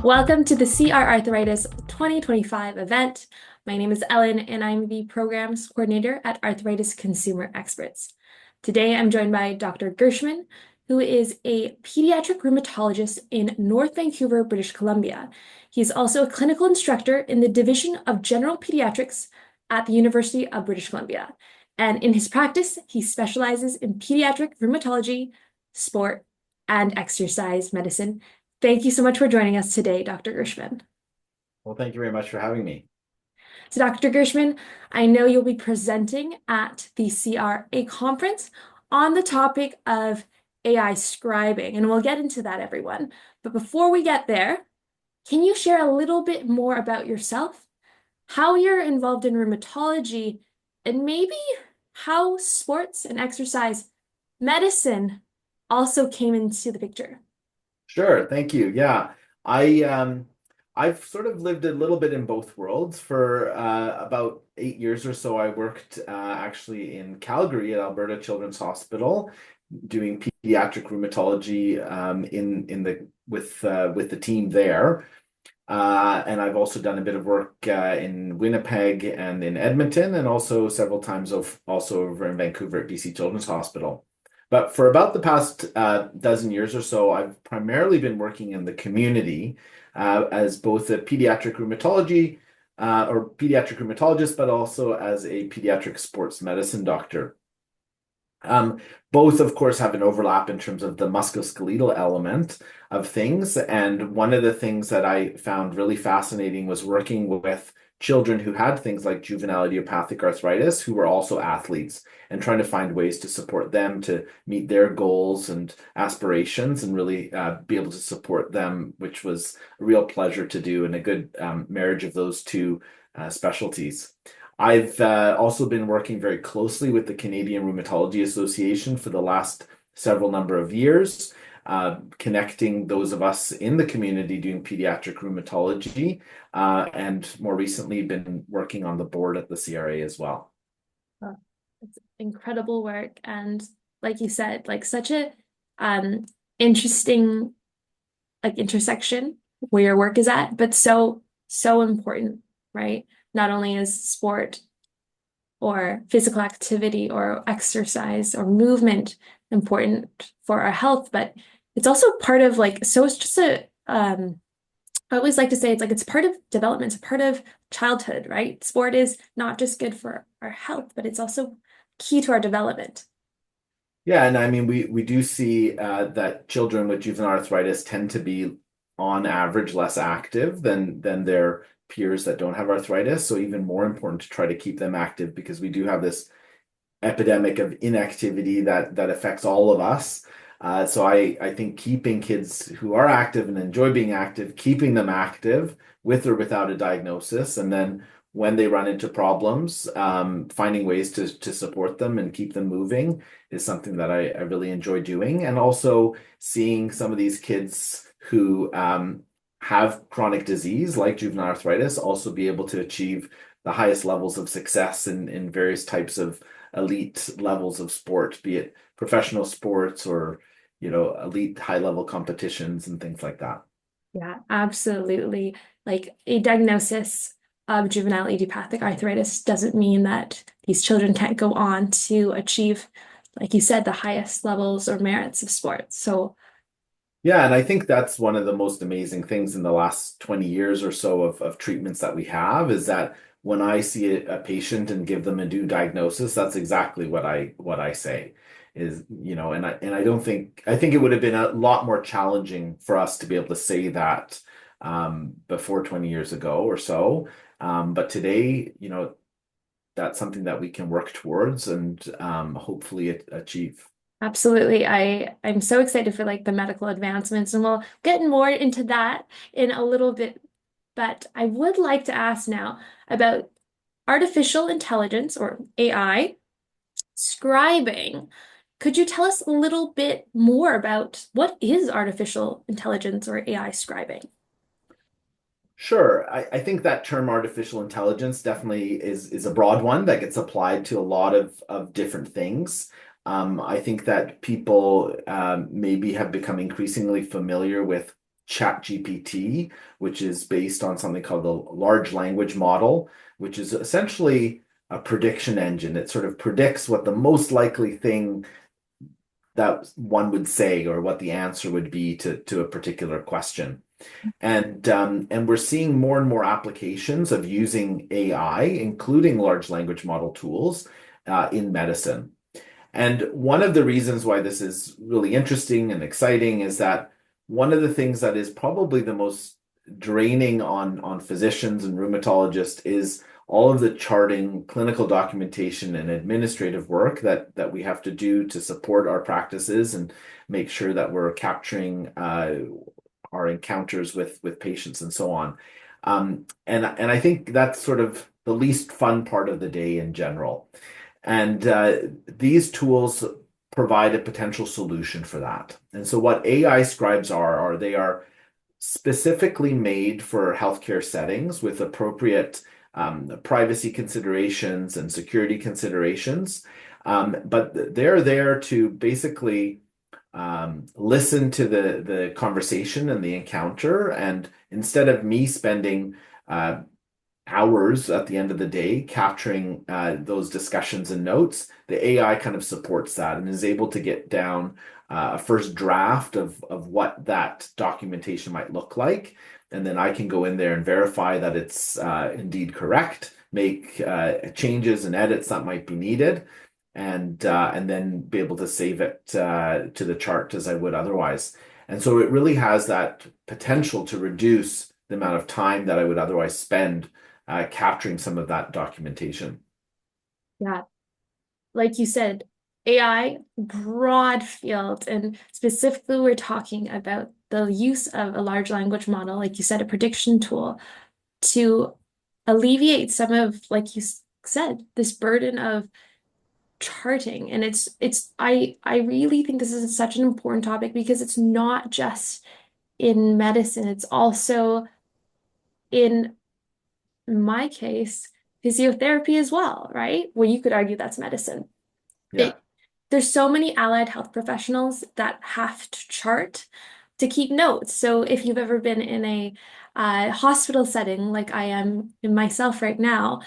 Welcome to the CR Arthritis 2025 event. My name is Ellen, and I'm the Programs Coordinator at Arthritis Consumer Experts. Today, I'm joined by Dr. Gerschman, who is a pediatric rheumatologist in North Vancouver, British Columbia. He is also a clinical instructor in the Division of General Pediatrics at the University of British Columbia. And in his practice, he specializes in pediatric rheumatology, sport, and exercise medicine. Thank you so much for joining us today, Dr. Gerschman. Well, thank you very much for having me. So, Dr. Gerschman, I know you'll be presenting at the CRA conference on the topic of AI scribing, and we'll get into that, everyone. But before we get there, can you share a little bit more about yourself, how you're involved in rheumatology, and maybe how sports and exercise medicine also came into the picture? Sure, thank you. Yeah, I I've sort of lived a little bit in both worlds. For about 8 years or so, I worked actually in Calgary at Alberta Children's Hospital, doing pediatric rheumatology in the with the team there. And I've also done a bit of work in Winnipeg and in Edmonton, and also several times also over in Vancouver at BC Children's Hospital. But for about the past dozen years or so, I've primarily been working in the community as both a pediatric rheumatology or pediatric rheumatologist, but also as a pediatric sports medicine doctor. Um, Both, of course, have an overlap in terms of the musculoskeletal element of things. And one of the things that I found really fascinating was working with children who had things like juvenile idiopathic arthritis, who were also athletes, and trying to find ways to support them to meet their goals and aspirations and really be able to support them, which was a real pleasure to do, and a good marriage of those two specialties. I've also been working very closely with the Canadian Rheumatology Association for the last several number of years, connecting those of us in the community doing pediatric rheumatology, and more recently been working on the board at the CRA as well. Oh, it's incredible work. And like you said, like such a interesting intersection where your work is at, but so important, right? Not only is sport or physical activity or exercise or movement important for our health, but it's also part of so it's just I always like to say it's part of development, it's part of childhood, right? Sport is not just good for our health, but it's also key to our development. Yeah, and I mean we do see that children with juvenile arthritis tend to be on average less active than their peers that don't have arthritis. So even more important to try to keep them active, because we do have this epidemic of inactivity that affects all of us. So I think keeping kids who are active and enjoy being active, keeping them active with or without a diagnosis, and then when they run into problems, finding ways to support them and keep them moving is something that I really enjoy doing. And also seeing some of these kids who have chronic disease like juvenile arthritis also be able to achieve the highest levels of success in various types of elite levels of sport, be it professional sports or, elite high level competitions and things like that. Yeah, absolutely. Like a diagnosis of juvenile idiopathic arthritis doesn't mean that these children can't go on to achieve, like you said, the highest levels or merits of sports. So, Yeah, and I think that's one of the most amazing things in the last 20 years or so of treatments that we have, is that when I see a patient and give them a new diagnosis, that's exactly what I say is, and I don't think I think it would have been a lot more challenging for us to be able to say that before 20 years ago or so. But today, that's something that we can work towards and hopefully achieve. absolutely. I'm so excited for like the medical advancements, and we'll get more into that in a little bit. But I would like to ask now about artificial intelligence or AI scribing. Could you tell us a little bit more about what is artificial intelligence or AI scribing? Sure. I think that term artificial intelligence definitely is a broad one that gets applied to a lot of different things. I think that people maybe have become increasingly familiar with ChatGPT, which is based on something called the large language model, which is essentially a prediction engine. It sort of predicts what the most likely thing that one would say or what the answer would be to a particular question. And we're seeing more and more applications of using AI, including large language model tools, in medicine. And one of the reasons why this is really interesting and exciting is that one of the things that is probably the most draining on physicians and rheumatologists is all of the charting, clinical documentation, and administrative work that we have to do to support our practices and make sure that we're capturing our encounters with patients and so on. And I think that's sort of the least fun part of the day in general. And these tools provide a potential solution for that. And so what AI scribes are they are specifically made for healthcare settings with appropriate privacy considerations and security considerations. But they're there to basically listen to the conversation and the encounter. And instead of me spending hours at the end of the day capturing those discussions and notes, the AI kind of supports that and is able to get down a first draft of what that documentation might look like. And then I can go in there and verify that it's indeed correct, make changes and edits that might be needed, and then be able to save it to the chart as I would otherwise. And so it really has that potential to reduce the amount of time that I would otherwise spend capturing some of that documentation. Yeah, like you said, AI, broad field, and specifically we're talking about the use of a large language model, like you said, a prediction tool, to alleviate some of, like you said, this burden of charting. And I really think this is such an important topic because it's not just in medicine, it's also in my case, physiotherapy as well, right? Well, you could argue that's medicine. Yeah. It, there's so many allied health professionals that have to chart to keep notes. So if you've ever been in a hospital setting, like I am in myself right now,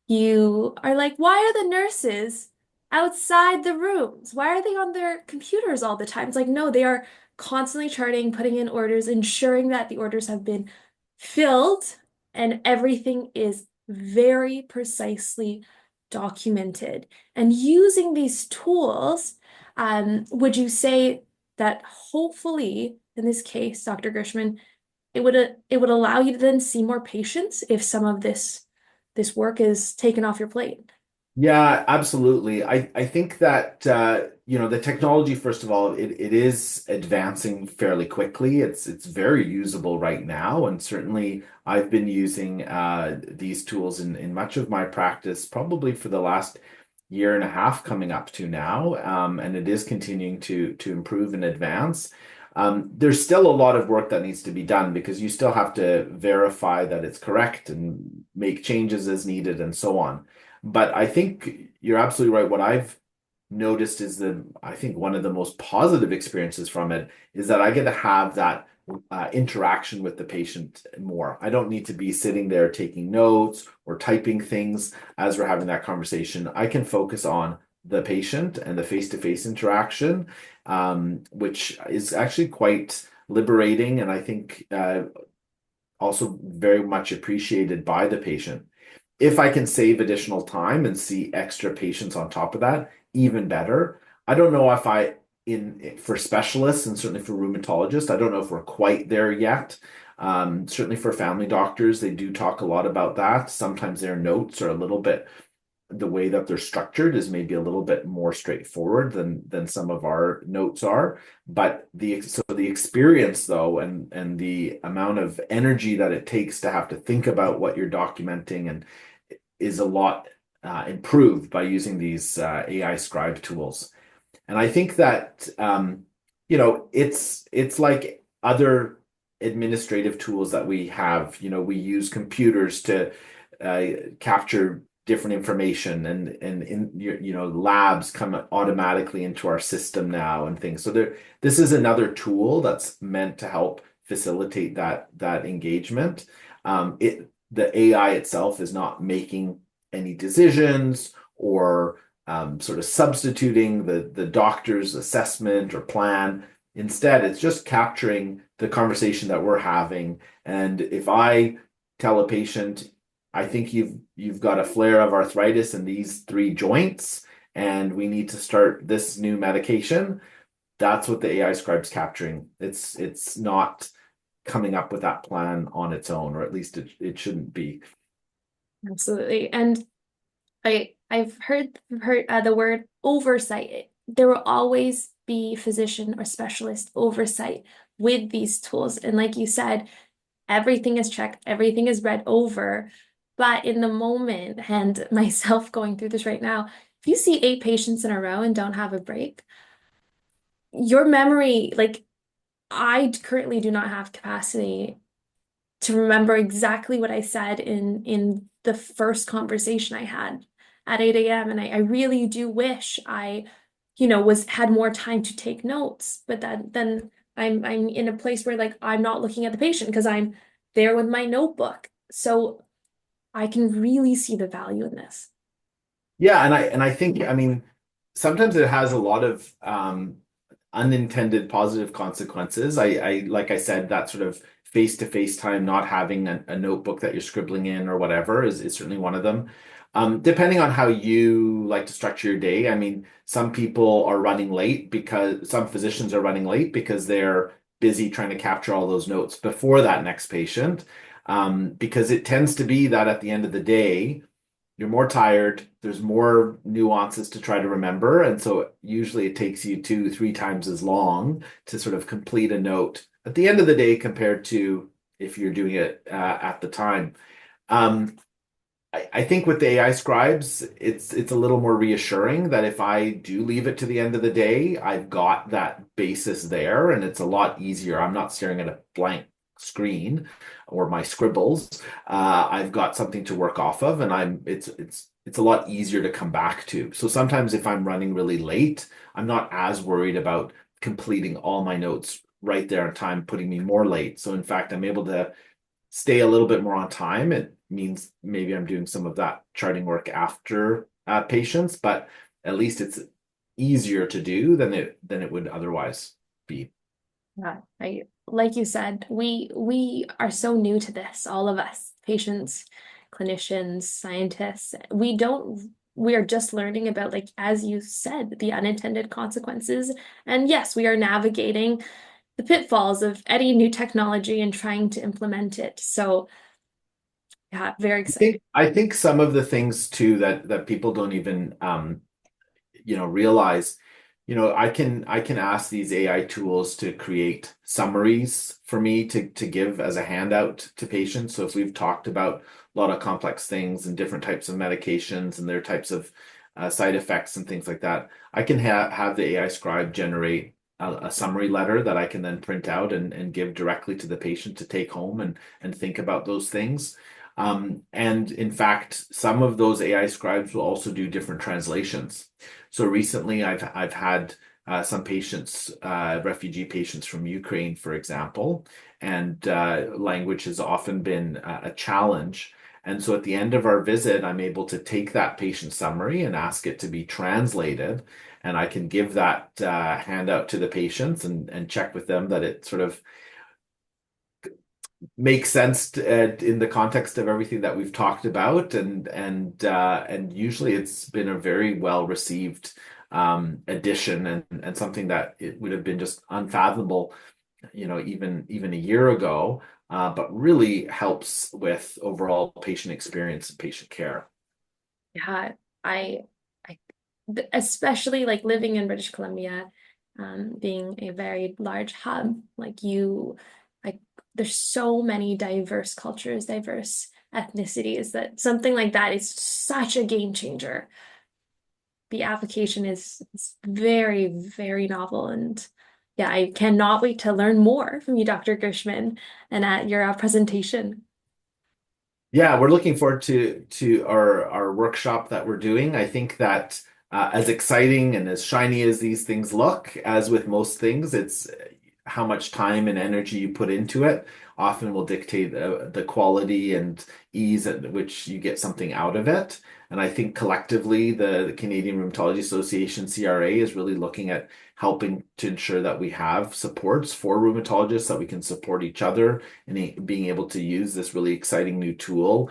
you are like, why are the nurses outside the rooms? Why are they on their computers all the time? It's like, no, they are constantly charting, putting in orders, ensuring that the orders have been filled and everything is very precisely documented. And using these tools, would you say that hopefully, in this case, Dr. Gerschman, it would allow you to then see more patients if some of this work is taken off your plate? Yeah, absolutely. I think that the technology, first of all, it is advancing fairly quickly. It's very usable right now, and certainly I've been using these tools in much of my practice, probably for the last year and a half coming up to now, and it is continuing to improve and advance. There's still a lot of work that needs to be done because you still have to verify that it's correct and make changes as needed and so on. But I think you're absolutely right. What I've noticed is that I think one of the most positive experiences from it is that I get to have that interaction with the patient more. I don't need to be sitting there taking notes or typing things as we're having that conversation. I can focus on the patient and the face-to-face interaction, which is actually quite liberating and I think also very much appreciated by the patient. If I can save additional time and see extra patients on top of that, even better. I don't know if for specialists and certainly for rheumatologists, I don't know if we're quite there yet. Certainly for family doctors, they do talk a lot about that. Sometimes their notes are a little bit, the way that they're structured is maybe a little bit more straightforward than some of our notes are. But the experience though, and the amount of energy that it takes to have to think about what you're documenting and is a lot improved by using these AI scribe tools. And I think that it's like other administrative tools that we have. We use computers to capture different information, and in labs come automatically into our system now and things. So this is another tool that's meant to help facilitate that engagement. The AI itself is not making any decisions or sort of substituting the doctor's assessment or plan. Instead, it's just capturing the conversation that we're having. And if I tell a patient, I think you've got a flare of arthritis in these three joints, and we need to start this new medication, that's what the AI scribe's capturing. It's not coming up with that plan on its own, or at least it shouldn't be. Absolutely. And I've heard the word oversight. There will always be physician or specialist oversight with these tools. And like you said, everything is checked, everything is read over. But in the moment, and myself going through this right now, if you see 8 patients in a row and don't have a break, your memory, like I currently do not have capacity to remember exactly what I said in the first conversation I had at 8 a.m. And I really do wish I, was had more time to take notes. But then I'm in a place where like I'm not looking at the patient because I'm there with my notebook. So I can really see the value in this. Yeah, and I think, I mean, sometimes it has a lot of unintended positive consequences. I like I said, that sort of face-to-face time, not having a notebook that you're scribbling in or whatever is certainly one of them. Depending on how you like to structure your day, I mean, some people are running late because some physicians are running late because they're busy trying to capture all those notes before that next patient. Because it tends to be that at the end of the day, you're more tired, there's more nuances to try to remember. And so usually it takes you 2, 3 times as long to sort of complete a note at the end of the day compared to if you're doing it at the time. Um, I think with the AI scribes, it's a little more reassuring that if I do leave it to the end of the day, I've got that basis there and it's a lot easier. I'm not staring at a blank screen or my scribbles. I've got something to work off of and it's a lot easier to come back to. So sometimes if I'm running really late, I'm not as worried about completing all my notes right there on time, putting me more late. So in fact, I'm able to stay a little bit more on time. It means maybe I'm doing some of that charting work after patients, but at least it's easier to do than it would otherwise be. Yeah, I like you said, we are so new to this, all of us, patients, clinicians, scientists. We are just learning about, like, as you said, the unintended consequences. And yes, we are navigating the pitfalls of any new technology and trying to implement it. So yeah, very exciting. I think some of the things too that people don't even realize, I can ask these AI tools to create summaries for me to give as a handout to patients. So if we've talked about a lot of complex things and different types of medications and their types of side effects and things like that, I can have the AI scribe generate a summary letter that I can then print out and give directly to the patient to take home and think about those things. And in fact, some of those AI scribes will also do different translations. So recently, I've had some patients, refugee patients from Ukraine, for example, and language has often been a challenge. And so at the end of our visit, I'm able to take that patient summary and ask it to be translated. And I can give that handout to the patients and check with them that it sort of makes sense in the context of everything that we've talked about, and usually it's been a very well received addition and something that it would have been just unfathomable, even a year ago, but really helps with overall patient experience and patient care. Yeah, I, I, especially like living in British Columbia, being a very large hub, like there's so many diverse cultures, diverse ethnicities that something like that is such a game changer. The application is very, very novel, and yeah, I cannot wait to learn more from you, Dr. Gerschman, and at your presentation. Yeah, we're looking forward to our workshop that we're doing. I think that as exciting and as shiny as these things look, as with most things, it's how much time and energy you put into it often will dictate the quality and ease at which you get something out of it. And I think collectively, the Canadian Rheumatology Association, CRA, is really looking at helping to ensure that we have supports for rheumatologists, that we can support each other in being able to use this really exciting new tool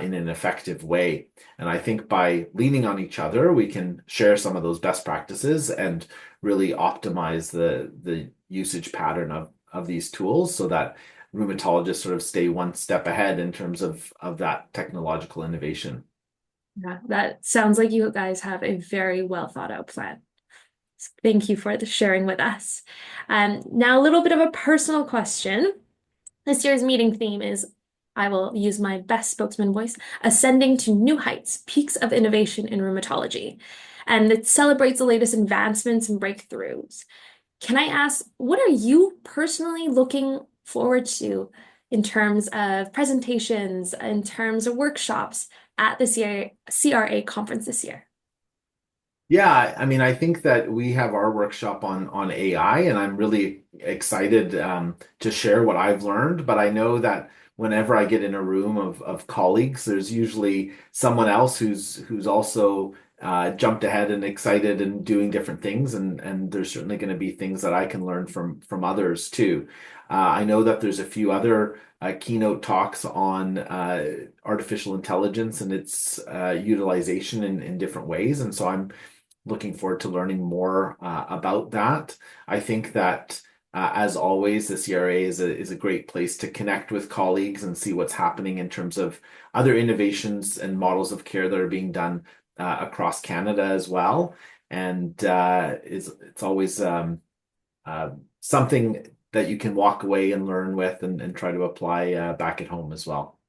in an effective way. And I think by leaning on each other, we can share some of those best practices and really optimize the usage pattern of these tools so that rheumatologists sort of stay one step ahead in terms of that technological innovation. Yeah, that sounds like you guys have a very well thought out plan. Thank you for the sharing with us. Now, a little bit of a personal question. This year's meeting theme is, I will use my best spokesman voice, ascending to new heights, peaks of innovation in rheumatology. And it celebrates the latest advancements and breakthroughs. Can I ask, what are you personally looking forward to in terms of presentations, in terms of workshops at the CRA conference this year? Yeah, I mean, I think that we have our workshop on AI, and I'm really excited to share what I've learned. But I know that whenever I get in a room of colleagues, there's usually someone else who's also jumped ahead and excited and doing different things, and there's certainly going to be things that I can learn from others too. I know that there's a few other keynote talks on artificial intelligence and its utilization in different ways, and so I'm looking forward to learning more about that. I think that, as always, the CRA is a great place to connect with colleagues and see what's happening in terms of other innovations and models of care that are being done across Canada as well. And it's always something that you can walk away and learn with and try to apply back at home as well.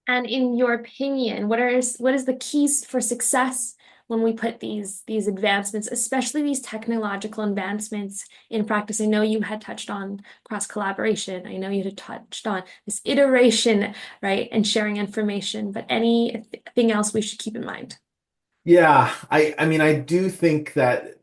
And in your opinion, what is the keys for success when we put these advancements, especially these technological advancements in practice? I know you had touched on cross collaboration. I know you had touched on this iteration, right, and sharing information, but anything else we should keep in mind? Yeah, I mean, I do think that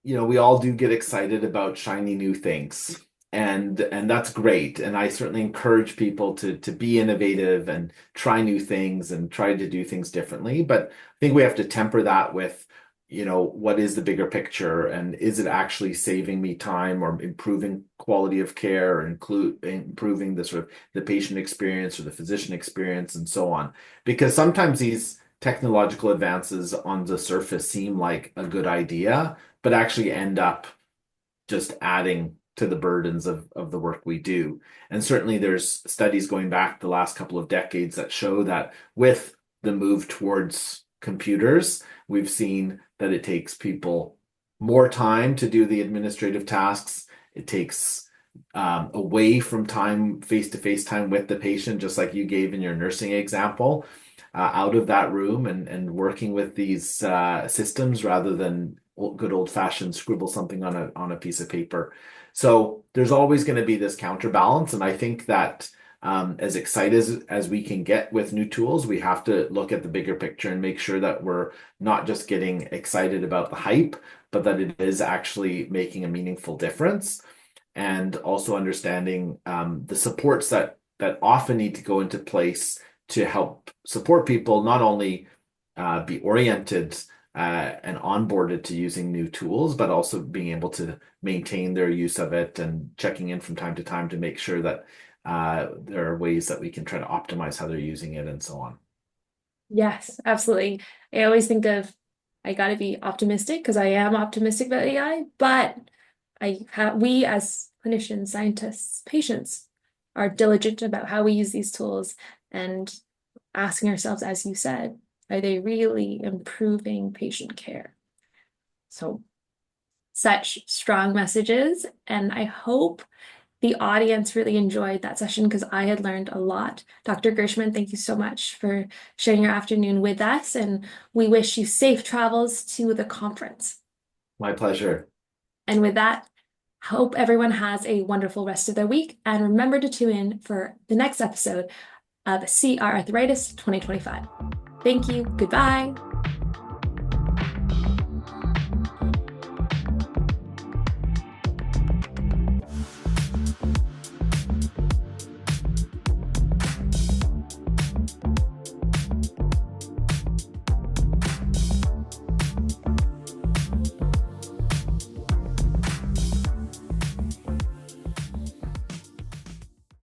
we all do get excited about shiny new things. And that's great. And I certainly encourage people to be innovative and try new things and try to do things differently. But I think we have to temper that with, what is the bigger picture, and is it actually saving me time or improving quality of care, or improving the sort of the patient experience or the physician experience and so on. Because sometimes these technological advances on the surface seem like a good idea, but actually end up just adding to the burdens of the work we do. And certainly there's studies going back the last couple of decades that show that with the move towards computers, we've seen that it takes people more time to do the administrative tasks. It takes away from time, face-to-face time with the patient, just like you gave in your nursing example, out of that room and working with these systems rather than good old-fashioned scribble something on a piece of paper. So there's always going to be this counterbalance, and I think that as excited as we can get with new tools, we have to look at the bigger picture and make sure that we're not just getting excited about the hype, but that it is actually making a meaningful difference. And also understanding the supports that often need to go into place to help support people not only be oriented and onboarded to using new tools, but also being able to maintain their use of it and checking in from time to time to make sure that there are ways that we can try to optimize how they're using it and so on. Yes, absolutely. I always think of I got to be optimistic because I am optimistic about AI, but we as clinicians, scientists, patients are diligent about how we use these tools and asking ourselves, as you said, are they really improving patient care? So, such strong messages, and I hope the audience really enjoyed that session because I had learned a lot. Dr. Gerschman, thank you so much for sharing your afternoon with us, and we wish you safe travels to the conference. My pleasure. And with that, hope everyone has a wonderful rest of their week, and remember to tune in for the next episode of CR Arthritis 2025. Thank you. Goodbye.